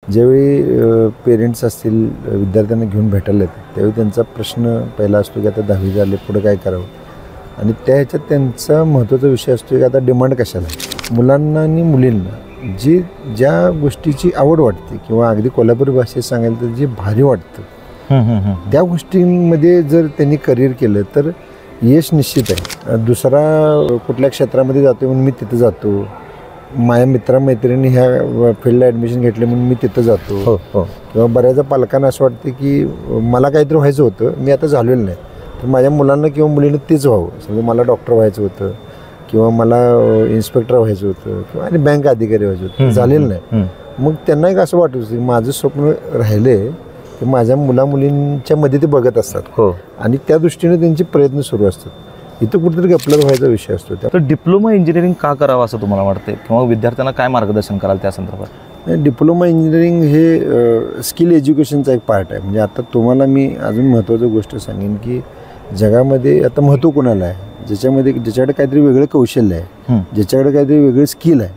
ज्यावेळी पेरेंट्स असतील विद्यार्थ्यांना घेऊन भेटायला येतात त्यावेळी त्यांचा प्रश्न पहिला असतो की आता 10वी झाले पुढे काय करावं, आणि त्या ह्याच्यात त्यांचा महत्त्वाचा विषय असतो की आता डिमांड कशाला आहे. मुलांना आणि मुलींना ज्या गोष्टीची आवड वाटते किंवा अगदी कोल्हापुरी भाषेत सांगायला तर जे भारी वाटतं त्या गोष्टींमध्ये जर त्यांनी करिअर केलं तर यश निश्चित आहे. दुसरा कुठल्या क्षेत्रामध्ये जातो म्हणून मी तिथं जातो, माझ्या मित्रमैत्रिणी ह्या फील्डला ॲडमिशन घेतले म्हणून मी तिथं जातो. किंवा बऱ्याचदा पालकांना असं वाटतं की मला काहीतरी व्हायचं होतं, मी आता झालेलं नाही, तर माझ्या मुलांना किंवा मुलींना तेच व्हावं. समजा मला डॉक्टर व्हायचं होतं किंवा मला इन्स्पेक्टर व्हायचं होतं किंवा आणि बँक अधिकारी व्हायचं होतं, झालेलं नाही. मग त्यांना एक असं वाटतं की माझं स्वप्न राहिले ते माझ्या मुलामुलींच्या मध्ये ते बघत असतात आणि त्या दृष्टीने त्यांचे प्रयत्न सुरू असतात. इथं कुठेतरी गपलर व्हायचा विषय असतो. तर डिप्लोमा इंजिनिअरिंग का करावं असं तुम्हाला वाटतं किंवा विद्यार्थ्यांना काय मार्गदर्शन कराल त्या संदर्भात? डिप्लोमा इंजिनिअरिंग हे स्किल एज्युकेशनचा एक पार्ट आहे. म्हणजे आता तुम्हाला मी अजून महत्त्वाची गोष्ट सांगेन की जगामध्ये आता महत्त्व कोणाला आहे, ज्याच्याकडे काहीतरी वेगळं कौशल्य आहे, ज्याच्याकडे काहीतरी वेगळं स्किल आहे,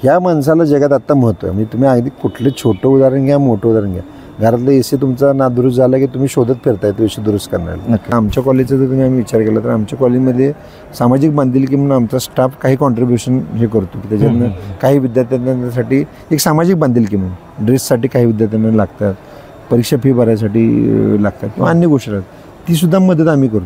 ह्या माणसाला जगात आत्ता महत्त्व आहे. म्हणजे तुम्ही अगदी कुठलं छोटं उदाहरण घ्या, मोठं उदाहरण घ्या, घरातलं एसी तुमचा नादुरुस्त झाला की तुम्ही शोधत फिरताय तो एसी दुरुस्त करणार. आमच्या कॉलेजचा जर तुम्ही आम्ही विचार केला तर आमच्या कॉलेजमध्ये सामाजिक बांधिलकी म्हणून आमचा स्टाफ काही कॉन्ट्रीब्युशन हे करतो की त्याच्यातनं काही विद्यार्थ्यांसाठी एक सामाजिक बांधिलकी म्हणून ड्रेससाठी काही विद्यार्थ्यांना लागतात, परीक्षा फी भरायसाठी लागतात किंवा अन्य गोष्टी लागतात, तीसुद्धा मदत आम्ही करतो.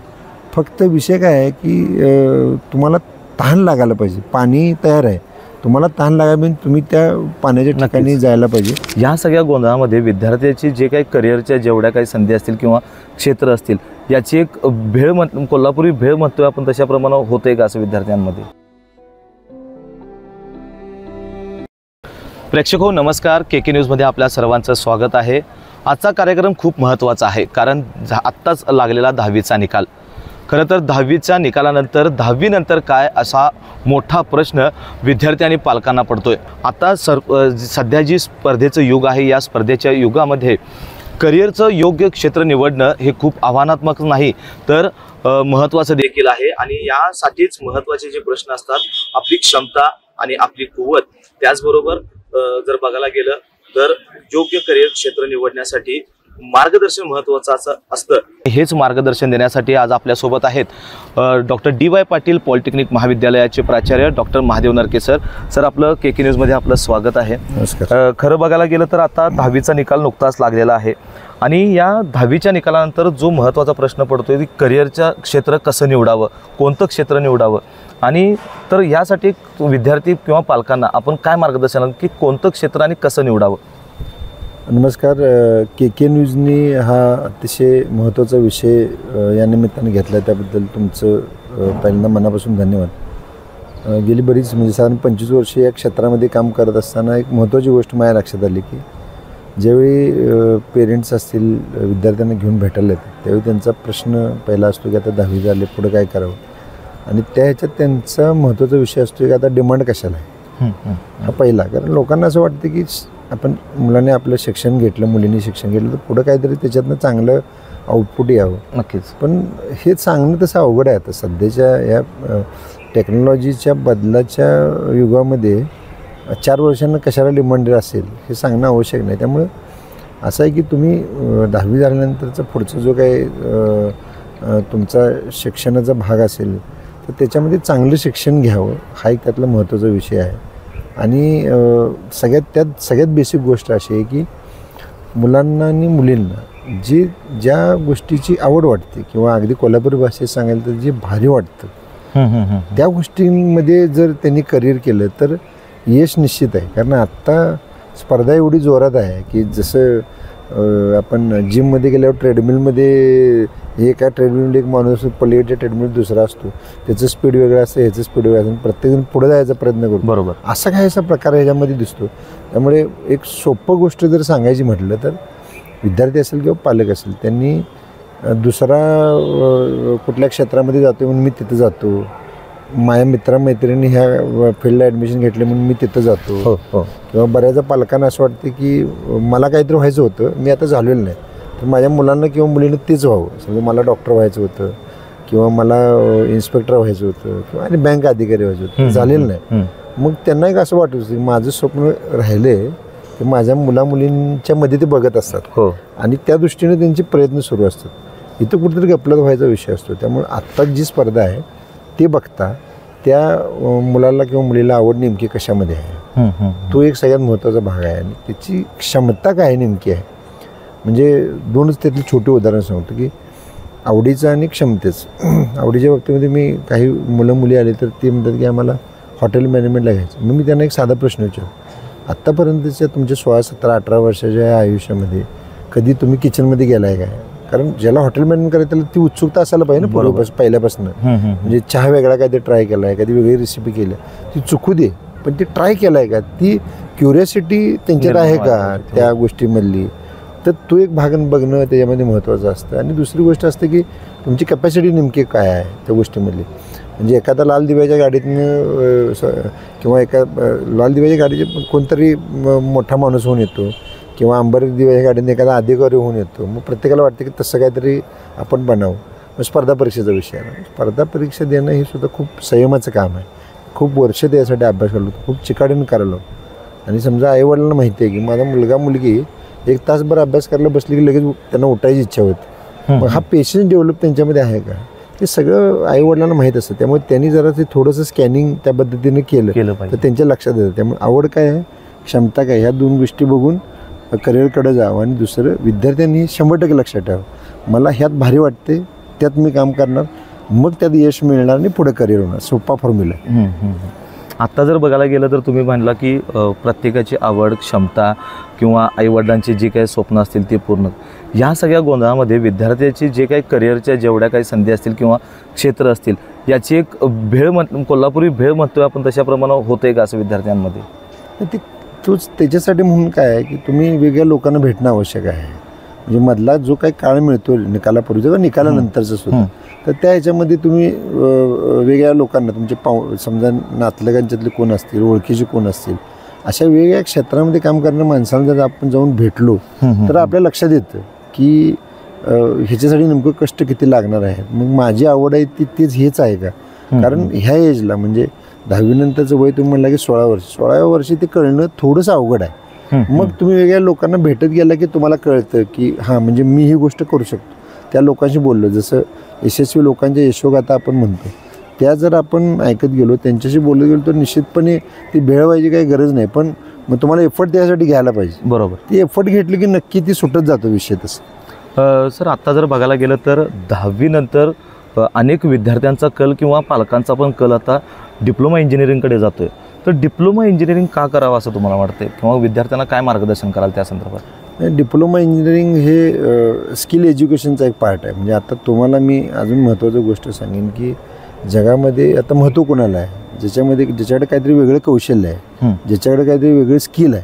फक्त विषय काय आहे की तुम्हाला तहान लागायला पाहिजे, पाणी तयार आहे, तुम्हाला तहान लागायला पाहिजे, तुम्ही त्या पाण्याच्या ठिकाणी जायला पाहिजे. या सगळ्या गोंधळामध्ये विद्यार्थ्याची जे काही करिअरच्या जेवढ्या काही संधी असतील किंवा क्षेत्र असतील याची एक कोल्हापुरी भेळ म्हणतोय आपण तशा प्रमाणात होतंय का असं विद्यार्थ्यांमध्ये? प्रेक्षक हो नमस्कार, KK न्यूजमध्ये आपल्या सर्वांचं स्वागत आहे. आजचा कार्यक्रम खूप महत्त्वाचा आहे कारण आत्ताच लागलेला 10वीचा निकाल. खरं तर 10वीच्या निकालानंतर 10वी नंतर काय असा मोठा प्रश्न विद्यार्थी आणि पालकांना पडतोय. आता सध्या जी स्पर्धेचं युग आहे या स्पर्धेच्या युगामध्ये करिअरचं योग्य क्षेत्र निवडणं हे खूप आव्हानात्मक नाही तर महत्त्वाचं देखील आहे. आणि यासाठीच महत्त्वाचे जे प्रश्न असतात आपली क्षमता आणि आपली कुवत, त्याचबरोबर जर बघायला गेलं तर योग्य करिअर क्षेत्र निवडण्यासाठी मार्गदर्शन महत्त्वाचं असतं. हेच मार्गदर्शन देण्यासाठी आज आपल्यासोबत आहेत डॉक्टर DY पाटील पॉलिटेक्निक महाविद्यालयाचे प्राचार्य डॉक्टर महादेव नरके सर. सर आपलं KK न्यूजमध्ये आपलं स्वागत आहे. नमस्कार. खरं बघायला गेलं तर आता 10वीचा निकाल नुकताच लागलेला आहे आणि या 10वीच्या निकालानंतर जो महत्त्वाचा प्रश्न पडतोय की करिअरचं क्षेत्र कसं निवडावं, कोणतं क्षेत्र निवडावं, आणि तर यासाठी विद्यार्थी किंवा पालकांना आपण काय मार्गदर्शन की कोणतं क्षेत्र आणि कसं निवडावं? नमस्कार. KK न्यूजनी हा अतिशय महत्त्वाचा विषय या निमित्ताने घेतला आहे त्याबद्दल तुमचं पहिल्यांदा मनापासून धन्यवाद. गेली बरीच म्हणजे साधारण 25 वर्ष या क्षेत्रामध्ये काम करत असताना एक महत्त्वाची गोष्ट माझ्या लक्षात आली की ज्यावेळी पेरेंट्स असतील विद्यार्थ्यांना घेऊन भेटायला येतात त्यावेळी त्यांचा प्रश्न पहिला असतो की आता 10वी झाले पुढे काय करावं, आणि त्या ह्याच्यात त्यांचा महत्त्वाचा विषय असतो की आता डिमांड कशाला आहे. हा पहिला. कारण लोकांना असं वाटतं की आपण मुलांनी आपलं शिक्षण घेतलं, मुलींनी शिक्षण घेतलं तर पुढं काहीतरी त्याच्यातनं चांगलं आउटपुट यावं. नक्कीच. पण हे सांगणं तसं अवघड आहे. आता सध्याच्या या टेक्नॉलॉजीच्या बदलाच्या युगामध्ये 4 वर्षांना कशाला डिमांड असेल हे सांगणं आवश्यक नाही. त्यामुळे असं आहे की तुम्ही 10वी झाल्यानंतरचा पुढचा जो काही तुमचा शिक्षणाचा भाग असेल तर त्याच्यामध्ये चांगलं शिक्षण घ्यावं हा एक त्यातला महत्त्वाचा विषय आहे. आणि सगळ्यात बेसिक गोष्ट अशी आहे की मुलांना आणि मुलींना ज्या गोष्टीची आवड वाटते किंवा अगदी कोल्हापुरी भाषेत सांगायला तर जे भारी वाटतं त्या गोष्टींमध्ये जर त्यांनी करिअर केलं तर यश निश्चित आहे. कारण आत्ता स्पर्धा एवढी जोरात आहे की जसं आपण जिममध्ये गेल्यावर ट्रेडमिलमध्ये एका ट्रेडमिलमध्ये एक माणूस पलीकडच्या ट्रेडमिल दुसरा असतो, त्याचं स्पीड वेगळं असतं, ह्याचं स्पीड वेगळं असतं, प्रत्येकजण पुढे जायचा प्रयत्न करतो. बरोबर. असा काय असा प्रकार ह्याच्यामध्ये दिसतो. त्यामुळे एक सोपं गोष्ट जर सांगायची म्हटलं तर विद्यार्थी असेल किंवा पालक असेल त्यांनी दुसरा कुठल्या क्षेत्रामध्ये जातो म्हणून मी तिथं जातो, माझ्या मित्रमैत्रिणी ह्या फील्डला ॲडमिशन घेतले म्हणून मी तिथं जातो. किंवा बऱ्याचदा पालकांना असं वाटतं की मला काहीतरी व्हायचं होतं, मी आता झालेलं नाही, तर माझ्या मुलांना किंवा मुलींना तेच व्हावं. समजा मला डॉक्टर व्हायचं होतं किंवा मला इन्स्पेक्टर व्हायचं होतं किंवा आणि बँक अधिकारी व्हायचं होतं, झालेलं नाही. मग त्यांना एक असं वाटतं की माझं स्वप्न राहिले हे माझ्या मुलामुलींच्या मध्ये ते बघत असतात हो. आणि त्या दृष्टीने त्यांचे प्रयत्न सुरू असतात. इथं कुठेतरी गपलत व्हायचा विषय असतो. त्यामुळे आत्ता जी स्पर्धा आहे ते बघता त्या मुलाला किंवा मुलीला आवड नेमकी कशामध्ये आहे तो एक सगळ्यात महत्त्वाचा भाग आहे आणि त्याची क्षमता काय नेमकी आहे. म्हणजे दोनच त्यातली छोटे उदाहरण सांगतो की आवडीचं आणि क्षमतेचं. आवडीच्या बाबतीमध्ये मी काही मुलं मुली आले तर ते म्हणतात की आम्हाला हॉटेल मॅनेजमेंटला घ्यायचं. मग मी त्यांना एक साधा प्रश्न विचारतो, आत्तापर्यंतच्या तुमच्या 16, 17, 18 वर्षाच्या आयुष्यामध्ये कधी तुम्ही किचनमध्ये गेला आहे काय? कारण ज्याला हॉटेल मॅनेजमेंट करायचं त्याला ती उत्सुकता असायला पाहिजे ना पूर्वीपासून पहिल्यापासून. म्हणजे चहा वेगळा काय ते ट्राय केला आहे, कधी वेगळी रेसिपी केली, ती चुकू दे पण ती ट्राय केला आहे का, ती क्युरियोसिटी त्यांच्यात आहे का त्या गोष्टीमधली, तर तो एक भाग बघणं त्याच्यामध्ये महत्त्वाचं असतं. आणि दुसरी गोष्ट असते की तुमची कॅपॅसिटी नेमकी काय आहे त्या गोष्टीमधली. म्हणजे एखादा लाल दिव्याच्या गाडीतनं किंवा एका लाल दिव्याच्या गाडीचे कोणतरी मोठा माणूस होऊन येतो किंवा अंबर दिव्याच्या गाडीने एखादा अधिकारी होऊन येतो. मग प्रत्येकाला वाटतं की तसं काहीतरी आपण बनावं. मग स्पर्धा परीक्षेचा विषय आहे. स्पर्धा परीक्षा देणं हे सुद्धा खूप संयमाचं काम आहे. खूप वर्ष त्यासाठी अभ्यास करलो, खूप चिकाटीनं करायला. आणि समजा आईवडिलांना माहिती आहे की माझा मुलगा मुलगी 1 तासभर अभ्यास करायला बसली की लगेच त्यांना उठायची इच्छा होती. मग हा पेशन्स डेव्हलप त्यांच्यामध्ये आहे का, ते सगळं आईवडिलांना माहीत असतं. त्यामुळे त्यांनी जरा ते थोडंसं स्कॅनिंग त्या पद्धतीने केलं तर त्यांच्या लक्षात येतं. त्यामुळे आवड काय आहे, क्षमता काय, ह्या 2 गोष्टी बघून करिअरकडे जावं. आणि दुसरं विद्यार्थ्यांनी 100% लक्षात ठेवावं, मला ह्यात भारी वाटते, त्यात मी काम करणार, मग त्यात यश मिळणार आणि पुढे करिअर होणार. सोपा फॉर्म्युला. आत्ता जर बघायला गेलं तर तुम्ही म्हणला की प्रत्येकाची आवड, क्षमता किंवा आईवडिलांची जी काही स्वप्न असतील ते पूर्ण, या सगळ्या गोंधळामध्ये विद्यार्थ्याची जे काही करिअरच्या जेवढ्या काही संधी असतील किंवा क्षेत्र असतील याची एक कोल्हापुरी भेळ म्हणतोय आपण, तशाप्रमाणे होतंय का असं विद्यार्थ्यांमध्ये? ते तोच त्याच्यासाठी म्हणून काय आहे की तुम्ही वेगळ्या लोकांना भेटणं आवश्यक आहे. म्हणजे मधला जो काही काळ मिळतो निकालापूर्वीचा किंवा निकालानंतरचा सुद्धा, तर त्या ह्याच्यामध्ये तुम्ही वेगळ्या लोकांना तुमचे समजा नातलगांच्यातले कोण असतील, ओळखीचे कोण असतील, अशा वेगवेगळ्या क्षेत्रामध्ये काम करणाऱ्या माणसांना जर आपण जाऊन भेटलो तर आपल्या लक्षात येतं की ह्याच्यासाठी नेमकं कष्ट किती लागणार आहेत. मग माझी आवड आहे तीच हेच आहे का. कारण ह्या एजला म्हणजे 10वी नंतरचं वय तुम्ही म्हणला की 16 वर्ष, 16व्या वर्षी ते कळणं थोडंसं अवघड आहे. मग तुम्ही वेगळ्या लोकांना भेटत गेला की तुम्हाला कळतं की हां म्हणजे मी ही गोष्ट करू शकतो. त्या लोकांशी बोललो, जसं यशस्वी लोकांच्या यशोगाथा आपण म्हणतो, त्या जर आपण ऐकत गेलो, त्यांच्याशी बोलत गेलो तर निश्चितपणे ती भेळ व्हायची काही गरज नाही. पण मग तुम्हाला एफर्ट त्यासाठी घ्यायला पाहिजे. बरोबर. ती एफर्ट घेतली की नक्की ती सुटत जातो विषय. तसं सर आत्ता जर बघायला गेलं तर 10वी नंतर अनेक विद्यार्थ्यांचा कल किंवा पालकांचा पण कल आता डिप्लोमा इंजिनिअरिंगकडे जातोय. तर डिप्लोमा इंजिनिअरिंग का करावं असं तुम्हाला वाटतं किंवा विद्यार्थ्यांना काय मार्गदर्शन कराल त्या संदर्भात? डिप्लोमा इंजिनिअरिंग हे स्किल एज्युकेशनचा एक पार्ट आहे. म्हणजे आता तुम्हाला मी अजून महत्त्वाची गोष्ट सांगेन की जगामध्ये आता महत्त्व कोणाला आहे, ज्याच्याकडे काहीतरी वेगळं कौशल्य आहे, ज्याच्याकडे काहीतरी वेगळं स्किल आहे,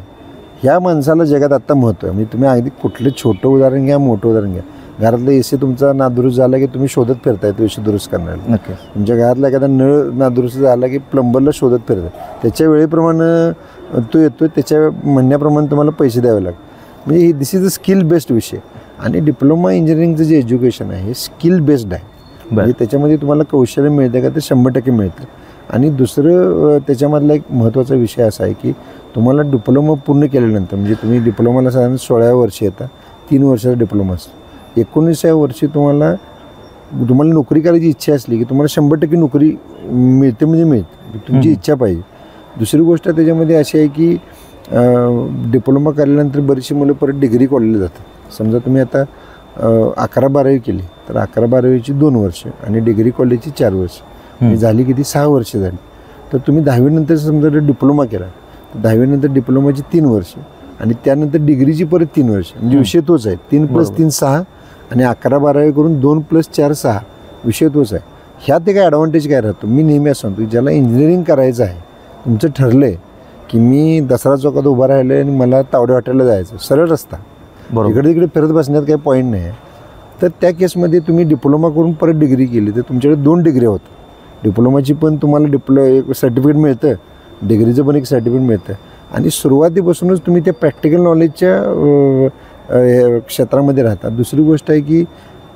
ह्या माणसाला जगात आत्ता महत्त्व आहे. म्हणजे तुम्ही अगदी कुठलं छोटं उदाहरण घ्या, मोठं उदाहरण घ्या. घरातलं एसी तुमचा नादुरुस्त झाला की तुम्ही शोधत फिरताय तो एसी दुरुस्त करणार. नक्की. तुमच्या घरातला एखादा नळ नादुरुस्त झाला की प्लंबरला शोधत फिरताय. त्याच्या वेळेप्रमाणे तो येतो, त्याच्या म्हणण्याप्रमाणे तुम्हाला पैसे द्यावे लागतात. म्हणजे दिस इज अ स्किल बेस्ड विषय. आणि डिप्लोमा इंजिनिअरिंगचं जे एज्युकेशन आहे हे स्किल बेस्ड आहे. म्हणजे त्याच्यामध्ये तुम्हाला कौशल्य मिळतं का, ते 100% मिळतं. आणि दुसरं त्याच्यामधला एक महत्त्वाचा विषय असा आहे की तुम्हाला डिप्लोमा पूर्ण केल्यानंतर, म्हणजे तुम्ही डिप्लोमाला साधारण 16व्या वर्षी येता, 3 वर्षाचा डिप्लोमा असतो. 19व्या वर्षी तुम्हाला नोकरी करायची इच्छा असली की तुम्हाला 100% नोकरी मिळते, म्हणजे मिळते, तुमची इच्छा पाहिजे. दुसरी गोष्ट त्याच्यामध्ये अशी आहे की डिप्लोमा केल्यानंतर बरीचशी मुलं परत डिग्री कॉलेजला जातात. समजा तुम्ही आता 11-12वी केली तर 11-12वीची 2 वर्ष आणि डिग्री कॉलेजची 4 वर्ष, म्हणजे झाली किती, 6 वर्ष झाली. तर तुम्ही 10वी नंतर समजा जर डिप्लोमा केला तर 10वी नंतर डिप्लोमाची 3 वर्ष आणि त्यानंतर डिग्रीची परत 3 वर्ष. म्हणजे विषय तोच आहे, 3 + 3 6 आणि 11-12वी करून 2 + 4 6 विषय तोच आहे. ह्यात एक ॲडव्हान्टेज काय राहतो, मी नेहमी असं सांगतो, ज्याला इंजिनिअरिंग करायचं आहे, तुमचं ठरलं आहे की मी दसरा चौकात उभा राहिलो आहे आणि मला तावडे हॉटेलला जायचं, सरळ रस्ता, इकडे तिकडे फिरत बसण्यात काही पॉईंट नाही आहे. तर त्या केसमध्ये तुम्ही डिप्लोमा करून परत डिग्री केली तर तुमच्याकडे 2 डिग्री होतात. डिप्लोमाची पण तुम्हाला एक सर्टिफिकेट मिळतं, डिग्रीचं पण एक सर्टिफिकेट मिळतं. आणि सुरुवातीपासूनच तुम्ही त्या प्रॅक्टिकल नॉलेजच्या क्षेत्रामध्ये राहतात. दुसरी गोष्ट आहे की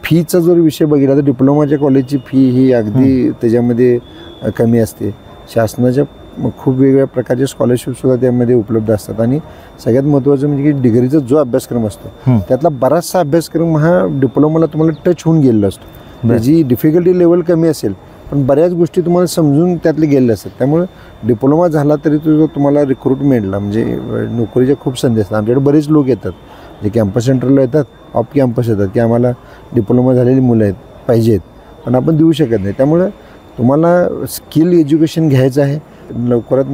फीचा जर विषय बघितला तर डिप्लोमाच्या कॉलेजची फी ही अगदी त्याच्यामध्ये कमी असते. शासनाच्या खूप वेगवेगळ्या प्रकारचे स्कॉलरशिपसुद्धा त्यामध्ये उपलब्ध असतात. आणि सगळ्यात महत्त्वाचं म्हणजे की डिग्रीचा जो अभ्यासक्रम असतो त्यातला बराचसा अभ्यासक्रम हा डिप्लोमाला तुम्हाला टच होऊन गेलेला असतो. त्याची डिफिकल्टी लेवल कमी असेल पण बऱ्याच गोष्टी तुम्हाला समजून त्यातले गेलेल्या असतात. त्यामुळे डिप्लोमा झाला तरी तुम्हाला रिक्रुटमेंटला म्हणजे नोकरीच्या खूप संधी असतात. आमच्याकडे बरेच लोक येतात जे कॅम्पस सेंटरला येतात, ऑफ कॅम्पस येतात की आम्हाला डिप्लोमा झालेली मुलं आहेत पाहिजेत पण आपण देऊ शकत नाही. त्यामुळे तुम्हाला स्किल एज्युकेशन घ्यायचं आहे, लवकरात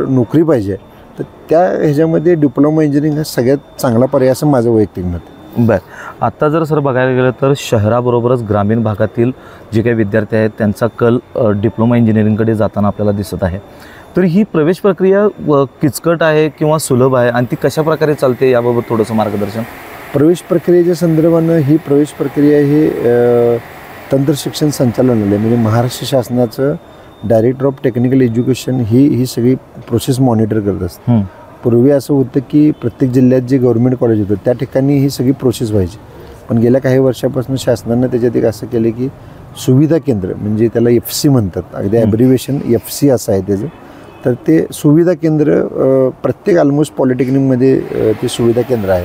नोकरी पाहिजे तर त्या ह्याच्यामध्ये डिप्लोमा इंजिनिअरिंग हा सगळ्यात चांगला पर्याय असं माझं वैयक्तिक मत आहे. बरं, आत्ता जर सर बघायला गेलं तर शहराबरोबरच ग्रामीण भागातील जे काही विद्यार्थी आहेत त्यांचा कल डिप्लोमा इंजिनिअरिंगकडे जाताना आपल्याला दिसत आहे. तर ही प्रवेश प्रक्रिया किचकट आहे किंवा सुलभ आहे आणि ती कशा प्रकारे चालते याबाबत थोडंसं मार्गदर्शन. प्रवेश प्रक्रियेच्या संदर्भानं ही प्रवेश प्रक्रिया ही तंत्र शिक्षण संचालनालय म्हणजे महाराष्ट्र शासनाचं डायरेक्टर ऑफ टेक्निकल एज्युकेशन ही सगळी प्रोसेस मॉनिटर करत असते. पूर्वी असं होतं की प्रत्येक जिल्ह्यात जे गव्हर्नमेंट कॉलेज होतं त्या ठिकाणी ही सगळी प्रोसेस व्हायची. पण गेल्या काही वर्षापासून शासनानं त्याच्यात एक असं केलं की सुविधा केंद्र म्हणजे त्याला FC म्हणतात, अगदी ॲब्रिव्हिएशन FC असं आहे त्याचं. तर ते सुविधा केंद्र प्रत्येक ऑलमोस्ट पॉलिटेक्निकमध्ये ते सुविधा केंद्र आहे.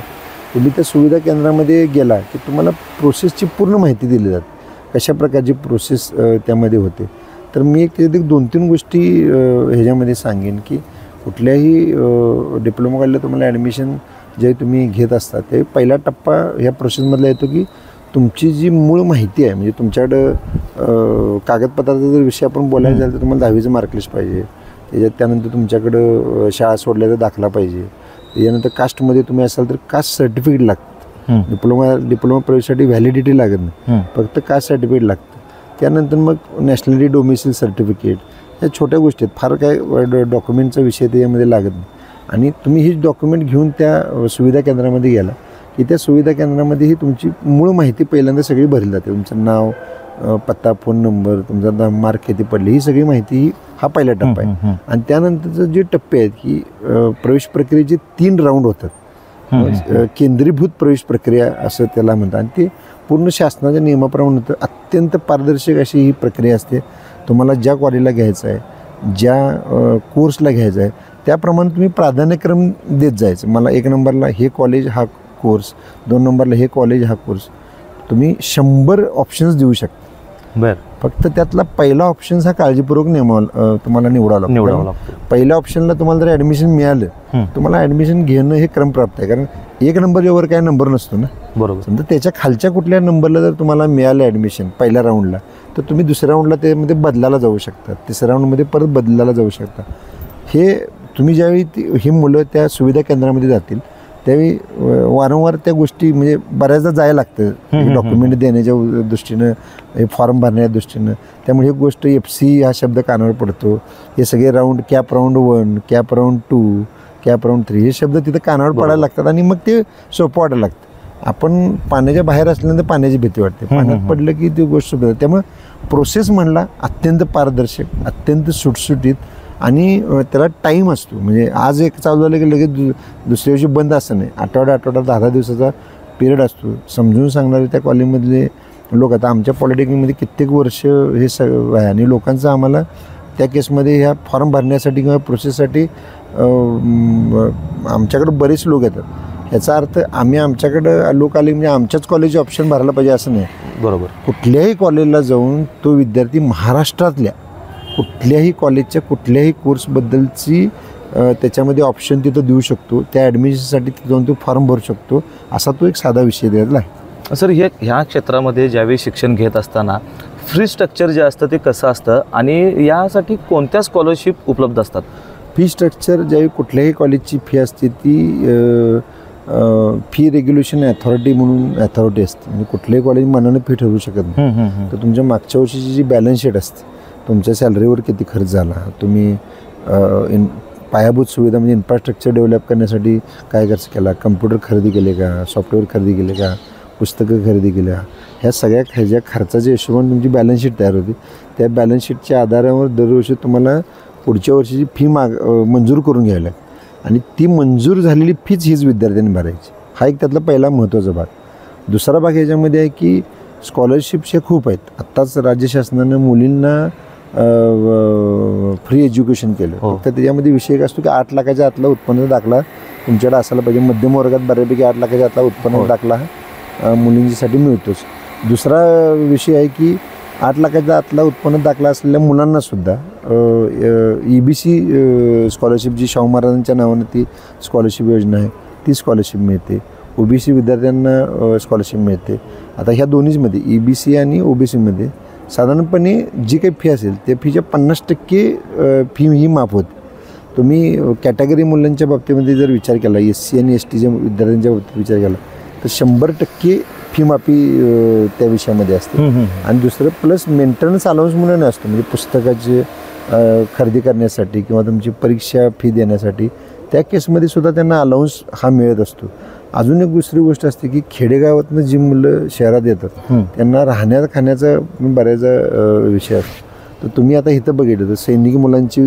तुम्ही त्या सुविधा केंद्रामध्ये गेला की तुम्हाला प्रोसेसची पूर्ण माहिती दिली जाते, कशा प्रकारची प्रोसेस त्यामध्ये होते. तर मी त्याच्यात 2-3 गोष्टी ह्याच्यामध्ये सांगेन की कुठल्याही डिप्लोमा कॉलेजला तुम्हाला ॲडमिशन जे तुम्ही घेत असता ते पहिला टप्पा ह्या प्रोसेसमधला येतो की तुमची जी मूळ माहिती आहे म्हणजे तुमच्याकडं कागदपत्राचा जर विषय आपण बोलायला झाला तर तुम्हाला 10वीचं मार्कलिस्ट पाहिजे. त्यानंतर तुमच्याकडं शाळा सोडल्याचा दाखला पाहिजे. त्याच्यानंतर कास्टमध्ये तुम्ही असाल तर कास्ट सर्टिफिकेट लागतं. डिप्लोमा प्रवेशासाठी व्हॅलिडिटी लागत नाही, फक्त कास्ट सर्टिफिकेट लागतं. त्यानंतर मग नॅशनॅलिटी डोमिसाईल सर्टिफिकेट या छोट्या गोष्टी आहेत, फार काय डॉक्युमेंटचा विषय त्याच्यामध्ये लागत नाही. आणि तुम्ही ही डॉक्युमेंट घेऊन त्या सुविधा केंद्रामध्ये गेला की त्या सुविधा केंद्रामध्ये ही तुमची मूळ माहिती पहिल्यांदा सगळी भरली जाते. तुमचं नाव, पत्ता, फोन नंबर, तुमचा मार्क किती पडले ही सगळी माहिती हा पहिला टप्पा आहे. आणि त्यानंतरचे जे टप्पे आहेत की प्रवेश प्रक्रियेचे 3 राऊंड होतात. केंद्रीभूत प्रवेश प्रक्रिया असं त्याला म्हणतात आणि ते पूर्ण शासनाच्या नियमाप्रमाणे होतं. अत्यंत पारदर्शक अशी ही प्रक्रिया असते. तुम्हाला ज्या कॉलेजला घ्यायचं आहे, ज्या कोर्सला घ्यायचं आहे त्याप्रमाणे तुम्ही प्राधान्यक्रम देत जायचं. मला 1 नंबरला हे कॉलेज हा कोर्स, 2 नंबरला हे कॉलेज हा कोर्स, तुम्ही 100 ऑप्शन्स देऊ शकता. बरं, फक्त त्यातला पहिला ऑप्शन हा काळजीपूर्वक तुम्हाला निवडावा लागतो. पहिल्या ऑप्शनला तुम्हाला जर ॲडमिशन मिळालं तुम्हाला ॲडमिशन घेणं हे क्रमप्राप्त आहे, कारण 1 नंबरवर काय नंबर नसतो ना. बरोबर. समजा त्याच्या खालच्या कुठल्या नंबरला जर तुम्हाला मिळालं ॲडमिशन पहिल्या राऊंडला तर तुम्ही दुसऱ्या राऊंडला त्यामध्ये बदलायला जाऊ शकता, तिसऱ्या राऊंडमध्ये परत बदलायला जाऊ शकता. हे तुम्ही ज्यावेळी ही मुलं त्या सुविधा केंद्रामध्ये जातील त्यावेळी वारंवार त्या गोष्टी म्हणजे बऱ्याचदा जायला लागतं डॉक्युमेंट देण्याच्या दृष्टीनं, हे फॉर्म भरण्याच्या दृष्टीनं. त्यामुळे ही गोष्ट FC हा शब्द कानावर पडतो. हे सगळे round, cap round 1, cap round 2, cap round 3 हे शब्द तिथं कानावर पडायला लागतात आणि मग ते सोपं वाटायला लागतं. आपण पाण्याच्या बाहेर असल्यानंतर पाण्याची भीती वाटते, पाण्यात पडलं की ती गोष्ट सोपं. त्यामुळे प्रोसेस म्हणला अत्यंत पारदर्शक, अत्यंत सुटसुटीत आणि त्याला टाईम असतो. म्हणजे आज एक चालू झालं की लगेच दुसऱ्या दिवशी बंद असं नाही. आठवडा 10 दिवसाचा पिरियड असतो. समजून सांगणारे त्या कॉलेजमधले लोक, आता आमच्या पॉलिटेक्निकमध्ये कित्येक वर्ष हे आहे आणि लोकांचं आम्हाला त्या केसमध्ये ह्या फॉर्म भरण्यासाठी किंवा प्रोसेससाठी आमच्याकडं बरेच लोक येतात. याचा अर्थ आम्ही आमच्याकडं लोक आले म्हणजे आमच्याच कॉलेजचे ऑप्शन भरायला पाहिजे असं नाही. बरोबर. कुठल्याही कॉलेजला जाऊन तो विद्यार्थी महाराष्ट्रातल्या कुठल्याही कॉलेजच्या कुठल्याही कोर्सबद्दलची त्याच्यामध्ये ऑप्शन तिथं देऊ शकतो. त्या ॲडमिशनसाठी तिथं जाऊन तो फॉर्म भरू शकतो. असा तो एक साधा विषय द्यायला आहे. सर, ह्या क्षेत्रामध्ये ज्यावेळी शिक्षण घेत असताना फी स्ट्रक्चर जे असतं ते कसं असतं आणि यासाठी कोणत्या स्कॉलरशिप उपलब्ध असतात? फी स्ट्रक्चर ज्यावेळी कुठल्याही कॉलेजची फी असते ती फी रेग्युलेशन अथॉरिटी म्हणून अथॉरिटी असते. म्हणजे कुठल्याही कॉलेज मनानं फी ठरवू शकत नाही. तर तुमच्या मागच्या वर्षीची जी बॅलन्स शीट असते, तुमच्या सॅलरीवर किती खर्च झाला, तुम्ही पायाभूत सुविधा म्हणजे इन्फ्रास्ट्रक्चर डेव्हलप करण्यासाठी काय खर्च केला, कम्प्युटर खरेदी केले का, सॉफ्टवेअर खरेदी केले का, पुस्तकं खरेदी केल्या, ह्या सगळ्या ह्याच्या खर्चाच्या हिशोबाने तुमची बॅलन्स शीट तयार होती. त्या बॅलन्स शीटच्या आधारावर दरवर्षी तुम्हाला पुढच्या वर्षीची फी मंजूर करून घ्यायला आणि ती मंजूर झालेली फीच हीच विद्यार्थ्यांनी भरायची. हा एक त्यातला पहिला महत्त्वाचा भाग. दुसरा भाग ह्याच्यामध्ये आहे की स्कॉलरशिप्स हे खूप आहेत. आत्ताच राज्य शासनानं मुलींना फ्री एज्युकेशन केलं. फक्त त्याच्यामध्ये विषय एक असतो की 8 लाखाच्या आतला उत्पन्नाचा दाखला तुमच्याकडे असायला पाहिजे. मध्यम वर्गात बऱ्यापैकी 8 लाखाच्या आतला उत्पन्नाचा दाखला मुलींसाठी मिळतोच. दुसरा विषय आहे की 8 लाखाच्या आतला उत्पन्न दाखला असलेल्या मुलांनासुद्धा EBC स्कॉलरशिप जी शाहू महाराजांच्या नावानं ती स्कॉलरशिप योजना आहे ती स्कॉलरशिप मिळते. OBC विद्यार्थ्यांना स्कॉलरशिप मिळते. आता ह्या दोन्हीमध्ये EBC आणि OBCमध्ये साधारणपणे जी काही फी असेल त्या फीच्या 50% फी ही माफ होते. तुम्ही कॅटेगरी मुलांच्या बाबतीमध्ये जर विचार केला SC आणि STच्या विद्यार्थ्यांच्या बाबतीत विचार केला तर 100% फी माफी त्या विषयामध्ये असते. आणि दुसरं प्लस मेंटेनन्स अलाउन्स म्हणून असतो, म्हणजे पुस्तकाचे खरेदी करण्यासाठी किंवा तुमची परीक्षा फी देण्यासाठी त्या केसमध्ये सुद्धा त्यांना अलाउन्स हा मिळत असतो. अजून एक दुसरी गोष्ट असते की खेडेगावातनं जी मुलं शहरात येतात त्यांना राहण्या खाण्याचा बऱ्याच विषय असतो. तर तुम्ही आता इथं बघितलं तर सैनिक मुलांचं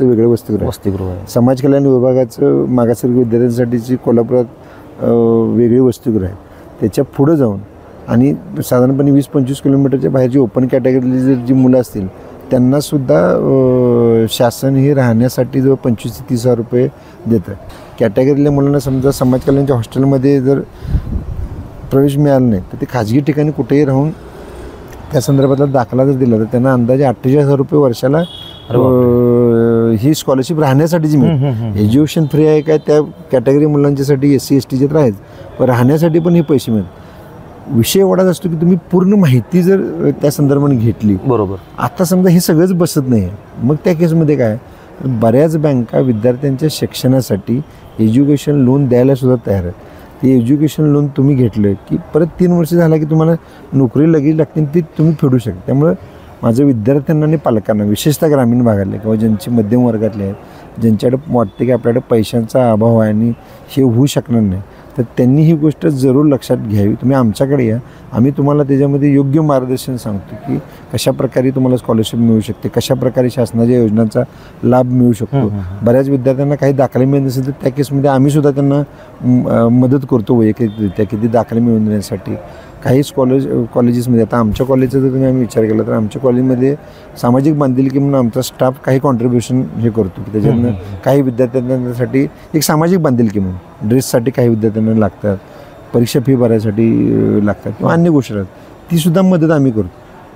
वेगळं वसतिगृह आहे. समाज कल्याण विभागाचं मागासवर्गीय विद्यार्थ्यांसाठीची कोल्हापुरात वेगळी वसतिगृह आहे. त्याच्या पुढं जाऊन आणि साधारणपणे 20-25 किलोमीटरच्या बाहेरची ओपन कॅटेगरीतली जर जी मुलं असतील त्यांनासुद्धा शासन हे राहण्यासाठी जवळ 25 ते 30 हजार रुपये देतं. कॅटेगरीतल्या मुलांना समजा समाज कल्याणच्या हॉस्टेलमध्ये जर प्रवेश मिळाला नाही तर ते खाजगी ठिकाणी कुठेही राहून त्या संदर्भातला दाखला जर दिला तर त्यांना अंदाजे 48,000 रुपये वर्षाला ही स्कॉलरशिप राहण्यासाठीची मिळते. एज्युकेशन फ्री आहे काय त्या कॅटेगरी मुलांच्यासाठी SC STचे तर आहेच, पण राहण्यासाठी पण हे पैसे मिळतात. विषय एवढाच असतो की तुम्ही पूर्ण माहिती जर त्या संदर्भाने घेतली. बरोबर. आता समजा हे सगळंच बसत नाही आहे मग त्या केसमध्ये काय बऱ्याच बँका विद्यार्थ्यांच्या शिक्षणासाठी एज्युकेशन लोन द्यायला सुद्धा तयार आहेत. ते एज्युकेशन लोन तुम्ही घेतलं की परत 3 वर्ष झाला की तुम्हाला नोकरी लगेच लागते ती तुम्ही फेडू शकता. त्यामुळं माझं विद्यार्थ्यांना आणि पालकांना विशेषतः ग्रामीण भागातले किंवा ज्यांचे मध्यम वर्गातले आहेत ज्यांच्याकडे वाटते की आपल्याकडे पैशांचा अभाव आहे आणि हे होऊ शकणार नाही तर त्यांनी ही गोष्ट जरूर लक्षात घ्यावी. तुम्ही आमच्याकडे या, आम्ही तुम्हाला त्याच्यामध्ये योग्य मार्गदर्शन सांगतो की कशाप्रकारे तुम्हाला स्कॉलरशिप मिळू शकते, कशाप्रकारे शासनाच्या योजनांचा लाभ मिळू शकतो. बऱ्याच विद्यार्थ्यांना काही दाखले मिळत नसेल तर त्या केसमध्ये आम्हीसुद्धा त्यांना मदत करतो वैयक्तिकरित्या की ते दाखले मिळवून देण्यासाठी. काही कॉलेजेसमध्ये आता आमच्या कॉलेजचा जर तुम्ही आम्ही विचार केला तर आमच्या कॉलेजमध्ये सामाजिक बांधिलकी म्हणून आमचा स्टाफ काही कॉन्ट्रीब्युशन हे करतो की त्याच्यातनं काही विद्यार्थ्यांसाठी एक सामाजिक बांधिलकी म्हणून ड्रेससाठी काही विद्यार्थ्यांना लागतात, परीक्षा फी भरायसाठी लागतात किंवा अन्य गोष्टी लागतात तीसुद्धा मदत आम्ही करतो.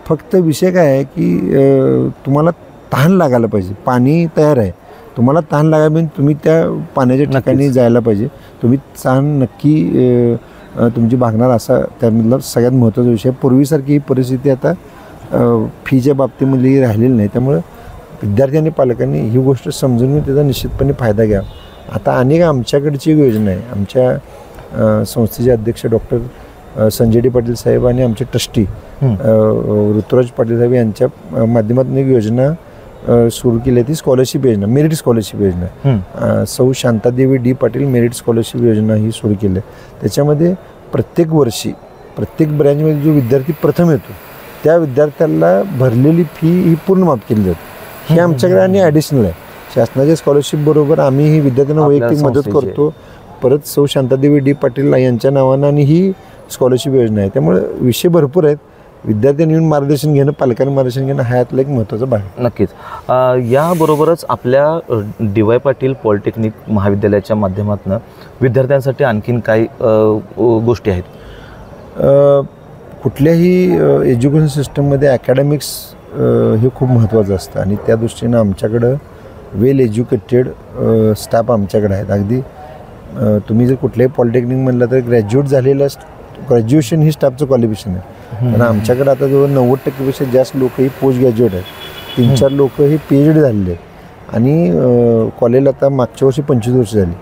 फक्त विषय काय आहे की तुम्हाला तहान लागायला पाहिजे. पाणी तयार आहे, तुम्हाला तहान लागायला पाहिजे, तुम्ही त्या पाण्याच्या ठिकाणी जायला पाहिजे. तुम्ही तहान नक्की तुमची भागणार असा त्यामधला सगळ्यात महत्त्वाचा विषय. पूर्वीसारखी ही परिस्थिती आता फीच्या बाबतीमध्ये राहिलेली नाही. त्यामुळं विद्यार्थी आणि पालकांनी ही गोष्ट समजून घेऊन त्याचा निश्चितपणे फायदा घ्या. आता अनेक आमच्याकडची एक योजना आहे. आमच्या संस्थेचे अध्यक्ष डॉक्टर संजय डी पाटील साहेब आणि आमचे ट्रस्टी ऋतुराज पाटील साहेब यांच्या माध्यमातून एक योजना सुरू केली आहे. ती स्कॉलरशिप योजना, मेरिट स्कॉलरशिप योजना. सौ Shanta Devi D Patil merit scholarship योजना ही सुरू केली आहे. त्याच्यामध्ये प्रत्येक वर्षी प्रत्येक ब्रँचमध्ये जो विद्यार्थी प्रथम येतो त्या विद्यार्थ्याला भरलेली फी ही पूर्ण माफ केली जाते. ही आमच्याकडे आणि ॲडिशनल आहे. शासनाच्या स्कॉलरशिप बरोबर आम्ही ही विद्यार्थ्यांना वैयक्तिक मदत करतो. परत सौ शांतादेवी डी पाटील यांच्या नावानं आणि ही स्कॉलरशिप योजना आहे. त्यामुळे विषय भरपूर आहेत. विद्यार्थ्यांनी येऊन मार्गदर्शन घेणं, पालकांनी मार्गदर्शन घेणं हा यातला एक महत्त्वाचा भाग आहे. नक्कीच. याबरोबरच आपल्या DY पाटील पॉलिटेक्निक महाविद्यालयाच्या माध्यमातून विद्यार्थ्यांसाठी आणखीन काही गोष्टी आहेत? कुठल्याही एज्युकेशन सिस्टममध्ये अकॅडमिक्स हे खूप महत्त्वाचं असतं आणि त्या दृष्टीनं आमच्याकडं वेल एज्युकेटेड स्टाफ आमच्याकडे आहेत. अगदी तुम्ही जर कुठल्याही पॉलिटेक्निक म्हणलं तर ग्रॅज्युएशन ही स्टाफचं क्वालिफिकेशन आहे. कारण आमच्याकडे आता जवळ 90% जास्त लोक ही पोस्ट ग्रॅज्युएट आहेत. 3-4 लोक ही PhD झालेले आहेत आणि कॉलेजला आता मागच्या वर्षी 25 वर्ष झाली.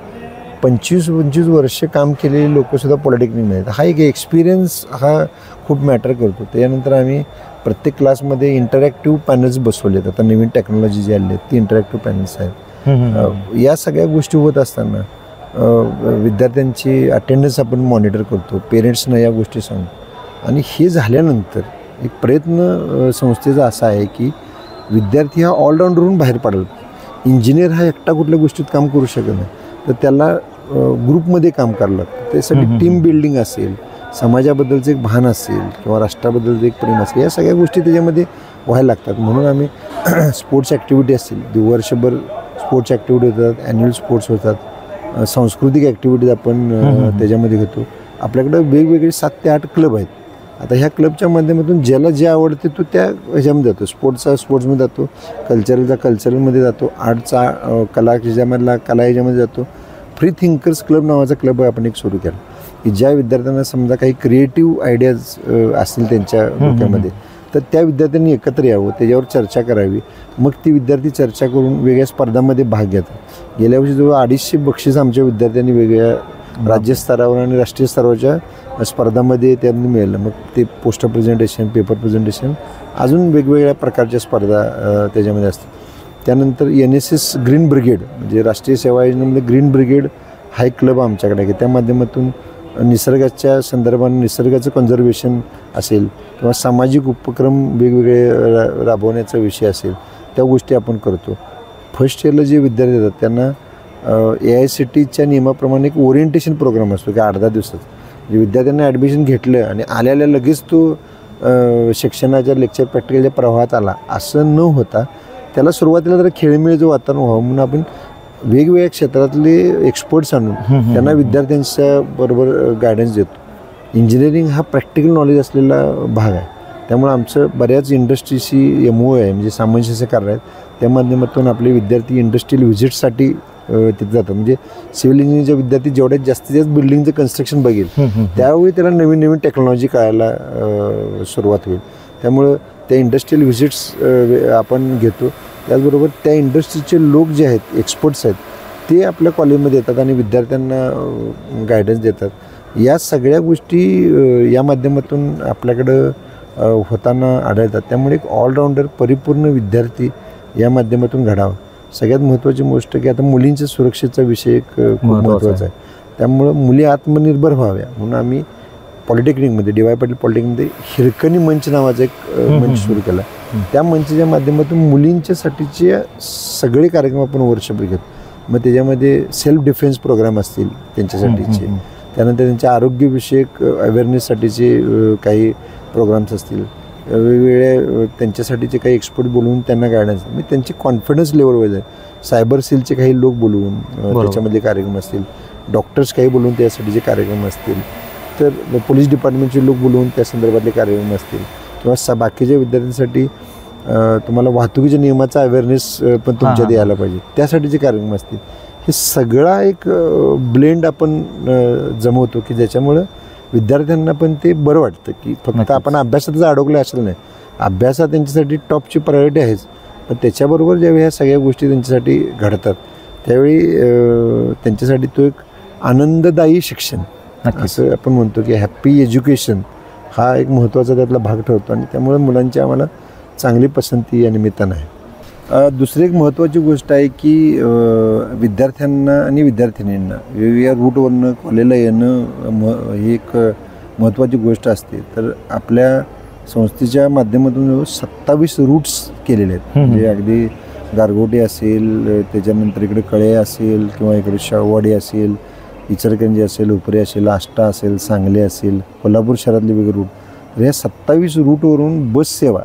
25 वर्ष काम केलेले लोकसुद्धा पॉलिटेक्निकमध्ये आहेत. हा एक एक्सपिरियन्स हा खूप मॅटर करतो. त्याच्यानंतर आम्ही प्रत्येक क्लासमध्ये इंटरॅक्टिव्ह पॅनल्स बसवले आहेत. आता नवीन टेक्नॉलॉजी जी आली आहे ती इंटरॅक्टिव्ह पॅनल्स आहेत. या सगळ्या गोष्टी होत असताना विद्यार्थ्यांची अटेंडन्स आपण मॉनिटर करतो, पेरेंट्सना या गोष्टी सांगतो. आणि हे झाल्यानंतर एक प्रयत्न संस्थेचा असा आहे की विद्यार्थी हा ऑलराऊंडरून बाहेर पडायला. इंजिनियर हा एकटा कुठल्या गोष्टीत काम करू शकत नाही तर त्याला ग्रुपमध्ये काम करावं लागतं. त्यासाठी टीम बिल्डिंग असेल, समाजाबद्दलचं एक भान असेल किंवा राष्ट्राबद्दलचं एक प्रेम असेल, या सगळ्या गोष्टी त्याच्यामध्ये व्हायला लागतात. म्हणून आम्ही स्पोर्ट्स ॲक्टिव्हिटी असतील, वर्षभर स्पोर्ट्स ॲक्टिव्हिटी होतात, ॲन्युअल स्पोर्ट्स होतात, सांस्कृतिक ॲक्टिव्हिटीज आपण त्याच्यामध्ये घेतो. आपल्याकडं वेगवेगळे 7 ते 8 क्लब आहेत. आता ह्या क्लबच्या माध्यमातून ज्याला जे आवडते तो त्या ह्याच्यामध्ये जातो. स्पोर्ट्सचा स्पोर्ट्समध्ये जातो, कल्चरलचा कल्चरलमध्ये जातो, आर्टचा कला ह्याच्यामधला कला ह्याच्यामध्ये जातो. फ्री थिंकर्स क्लब नावाचा क्लब आपण एक सुरू केला की ज्या विद्यार्थ्यांना समजा काही क्रिएटिव्ह आयडियाज असतील त्यांच्या डोक्यामध्ये, तर त्या विद्यार्थ्यांनी एकत्र यावं, त्याच्यावर चर्चा करावी. मग ती विद्यार्थी चर्चा करून वेगळ्या स्पर्धांमध्ये भाग घेतात. गेल्या वर्षी जवळ 250 बक्षीस आमच्या विद्यार्थ्यांनी वेगवेगळ्या राज्यस्तरावर आणि राष्ट्रीय स्तरावरच्या स्पर्धांमध्ये त्यांनी मिळालं. मग ते पोस्टर प्रेझेंटेशन, पेपर प्रेझेंटेशन, अजून वेगवेगळ्या प्रकारच्या स्पर्धा त्याच्यामध्ये असतात. त्यानंतर NSS ग्रीन ब्रिगेड म्हणजे राष्ट्रीय सेवा योजनेमध्ये ग्रीन ब्रिगेड हा एक क्लब आमच्याकडे आहे. त्या माध्यमातून निसर्गाच्या संदर्भाने निसर्गाचं कन्झर्वेशन असेल किंवा सामाजिक उपक्रम वेगवेगळे राबवण्याचा विषय असेल, त्या गोष्टी आपण करतो. फर्स्ट इयरला जे विद्यार्थी येतात त्यांना AICTEच्या नियमाप्रमाणे एक ओरिएंटेशन प्रोग्राम असतो की 8-10 दिवसात. जे विद्यार्थ्यांना ॲडमिशन घेतलं आणि आल्याला लगेच तो शिक्षणाच्या लेक्चर प्रॅक्टिकलच्या प्रवाहात आला असं न होता त्याला सुरुवातीला जरा खेळीमेळीचं वातावरण व्हावं म्हणून आपण वेगवेगळ्या क्षेत्रातले एक्सपर्ट्स आणून त्यांना विद्यार्थ्यांच्या बरोबर गायडन्स देतो. इंजिनिअरिंग हा प्रॅक्टिकल नॉलेज असलेला भाग आहे. त्यामुळे आमचं बऱ्याच इंडस्ट्रीशी MOU आहे, म्हणजे सामंजस्य करार आहेत. त्या माध्यमातून आपले विद्यार्थी इंडस्ट्रियल व्हिजिटसाठी तिथे जातात. म्हणजे सिव्हिल इंजिनिअरिंगचे विद्यार्थी जेवढ्यात जास्तीत जास्त बिल्डिंगचं कन्स्ट्रक्शन बघेल त्यावेळी त्याला नवीन नवीन टेक्नॉलॉजी कळायला सुरुवात होईल. त्यामुळं त्या इंडस्ट्रियल व्हिजिट्स आपण घेतो. त्याचबरोबर त्या इंडस्ट्रीचे लोक जे आहेत, एक्सपर्ट्स आहेत, ते आपल्या कॉलेजमध्ये येतात आणि विद्यार्थ्यांना गायडन्स देतात. या सगळ्या गोष्टी या माध्यमातून आपल्याकडं होताना आढळतात. त्यामुळे एक ऑलराऊंडर परिपूर्ण विद्यार्थी या माध्यमातून घडावा. सगळ्यात महत्त्वाची गोष्ट की आता मुलींच्या सुरक्षेचा विषय एक खूप महत्त्वाचा आहे. त्यामुळं मुली आत्मनिर्भर व्हाव्या म्हणून आम्ही पॉलिटेक्निकमध्ये DY पाटील पॉलिटेक्निकमध्ये हिरकणी मंच नावाचा एक मंच सुरू केला. त्या मंचाच्या माध्यमातून मुलींच्यासाठीचे सगळे कार्यक्रम आपण वर्षभर घेतो. मग त्याच्यामध्ये सेल्फ डिफेन्स प्रोग्राम असतील त्यांच्यासाठीचे, त्यानंतर त्यांच्या आरोग्यविषयक अवेअरनेससाठीचे काही प्रोग्राम्स असतील, वेगवेगळ्या त्यांच्यासाठीचे काही एक्सपर्ट बोलवून त्यांना गायडन्स, म्हणजे त्यांची कॉन्फिडन्स लेवलवर जाईल. सायबर सेलचे काही लोक बोलवून त्याच्यामधले कार्यक्रम असतील, डॉक्टर्स काही बोलवून त्यासाठीचे कार्यक्रम असतील, तर पोलीस डिपार्टमेंटचे लोक बोलवून त्या संदर्भातले कार्यक्रम असतील, किंवा बाकीच्या विद्यार्थ्यांसाठी तुम्हाला वाहतुकीच्या नियमाचा अवेअरनेस पण तुमच्यात यायला पाहिजे, त्यासाठीचे कार्यक्रम असतील. हे सगळा एक ब्लेंड आपण जमवतो की ज्याच्यामुळं विद्यार्थ्यांना पण ते बरं वाटतं की फक्त आपण अभ्यासातच अडकलं असलं नाही. अभ्यासात त्यांच्यासाठी टॉपची प्रायोरिटी आहेच, पण त्याच्याबरोबर ज्यावेळी ह्या सगळ्या गोष्टी त्यांच्यासाठी घडतात त्यावेळी त्यांच्यासाठी तो एक आनंददायी शिक्षण असं आपण म्हणतो की हॅप्पी एज्युकेशन हा एक महत्त्वाचा त्यातला भाग ठरतो. आणि त्यामुळे मुलांची आम्हाला चांगली पसंती या निमित्तानं आहे. दुसरी एक महत्त्वाची गोष्ट आहे की विद्यार्थ्यांना आणि विद्यार्थिनींना वेगवेगळ्या रूटवरनं कॉलेजला येणं ही एक महत्त्वाची गोष्ट असते. तर आपल्या संस्थेच्या माध्यमातून 27 रूट्स केलेले आहेत. म्हणजे अगदी गारगोटी असेल, त्याच्यानंतर इकडे कळे असेल, किंवा इकडे शाहूवाडी असेल, इचलकरंजी असेल, उपरी असेल, आष्टा असेल, सांगली असेल, कोल्हापूर शहरातले वेगळे रूट. तर ह्या 27 रूटवरून बस सेवा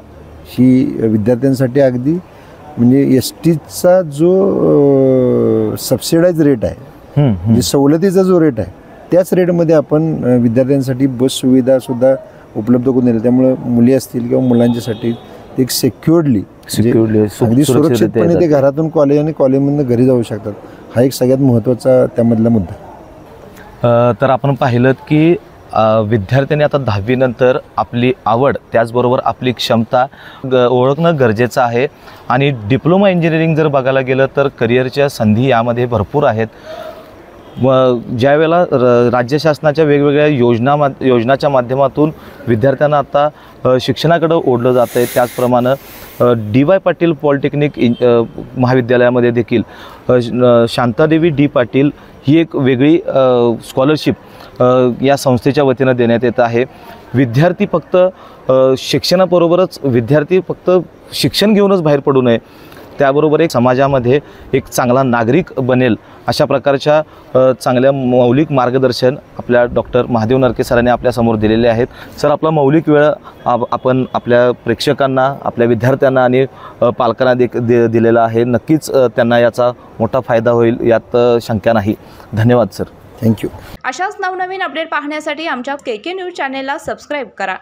ही विद्यार्थ्यांसाठी अगदी म्हणजे STचा जो सबसिडाईज रेट आहे, म्हणजे सवलतीचा जो रेट आहे त्याच रेटमध्ये आपण विद्यार्थ्यांसाठी बस सुविधासुद्धा उपलब्ध करून दिली. त्यामुळं मुली असतील किंवा मुलांच्यासाठी ते एक सिक्युअर्डली अगदी सुरक्षितपणे ते घरातून कॉलेज आणि कॉलेजमधून घरी जाऊ शकतात. हा एक सगळ्यात महत्त्वाचा त्यामधला मुद्दा. तर आपण पाहिलं की विद्यार्थ्यांनी आता 10वी नंतर आपली आवड त्याचबरोबर आपली क्षमता ओळखणं गरजेचं आहे. आणि डिप्लोमा इंजिनिअरिंग जर बघायला गेलं तर करिअरच्या संधी यामध्ये भरपूर आहेत. ज्या वेळेला राज्य शासनाच्या वेगवेगळ्या योजनाच्या माध्यमातून विद्यार्थ्यांना आता शिक्षणाकडं ओढलं जातं आहे, त्याचप्रमाणे DY पाटील पॉलिटेक्निक महाविद्यालयामध्ये देखील शांतादेवी D पाटील ही एक वेगळी स्कॉलरशिप या संस्थेच्या वतीनं देण्यात येत आहे. विद्यार्थी फक्त शिक्षणाबरोबरच विद्यार्थी फक्त शिक्षण घेऊनच बाहेर पडू नये, त्याबरोबर एक समाजामध्ये एक चांगला नागरिक बनेल अशा प्रकारच्या चांगल्या मौलिक मार्गदर्शन आपल्या डॉक्टर महादेव नरके सरांनी आपल्यासमोर दिलेले आहेत. सर, आपला मौलिक वेळ आपण आपल्या प्रेक्षकांना, आपल्या विद्यार्थ्यांना आणि पालकांना दिलेला आहे. नक्कीच त्यांना याचा मोठा फायदा होईल यात शंका नाही. धन्यवाद सर. थँक्यू. अशाच नवनवीन अपडेट पाहण्यासाठी आमच्या KK न्यूज चॅनेलला सबस्क्राईब करा.